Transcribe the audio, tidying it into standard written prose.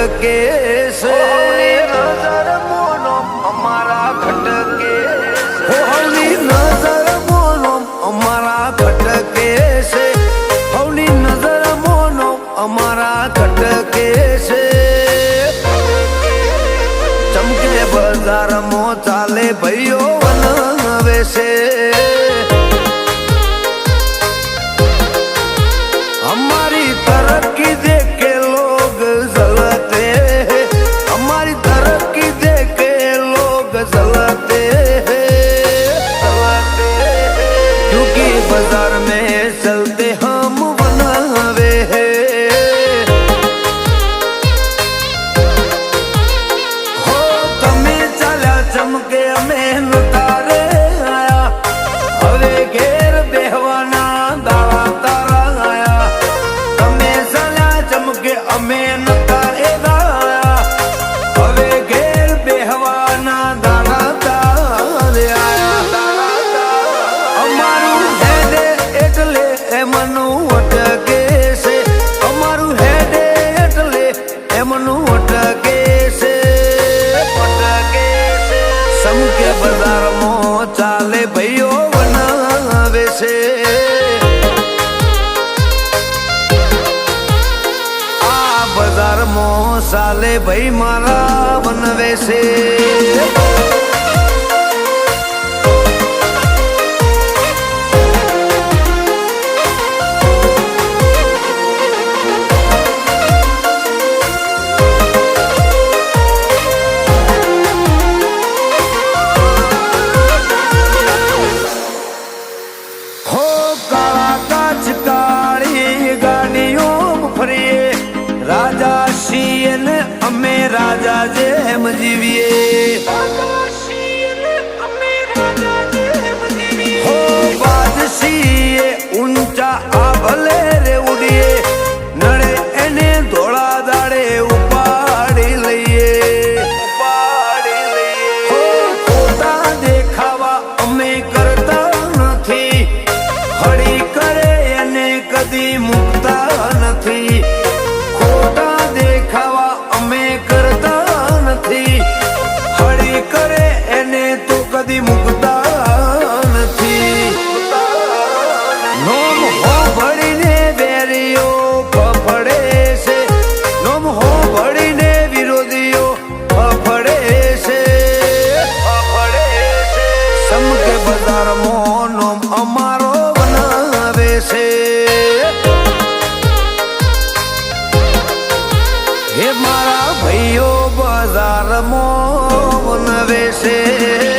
ખટકે છે નજર મોનો અમારા ખટકે હવની નજર મોનો અમારા ખટકે છે હવની નજર મોનો અમારા ખટકે છે ચમકે બજારમાં ચાલે ભાઈઓ વનવે છે हमारी तरक्की देख के लोग जलते हैं हमारी तरक्की देख के लोग जलते हैं क्योंकि बाजार में चलते हम बनावे हैं हो तमे चाल्या चमके हमें तारे आया हवे घेर बेहवाना दाड़ा तारा आया કે અમે નતા એદાયા હવે ઘેર બેહવાના દાણા તારે આયા અમારું હેડે એટલે એમનું અટકે છે અમારું હેડે એટલે એમનું અટકે છે સમકે બજારમાં ચાલે ભાઈઓ બનાવે છે બજારમાં ચાલે ભાઈ મારા બનવે છે હો કાળા કાચ કાળી ગાડીઓ ફરીએ રાજા છીએ ને અમે રાજા જેમ જીવીએ હો બાદશીએ ઊંચા આ ભલે રે ઉડીએ નડે એને ધોળા દાડે ઉપાડી લઈએ હો ખોટા દેખાવા અમે કરતા નથી હળી કરે એને કદી મૂકતા નથી ખોટા દેખાવા અમે કરતા નથી હળી કરે એને તો કદી મૂકતા નથી નોમ હો ભળીને બેરીઓ ફફડે છે નોમ હો ભળીને વિરોધીઓ ફફડે છે સમકે બજારમાં નોમ અમારો બનાવે છે હે મારા ભાઈઓ બજારમાં બનવે છે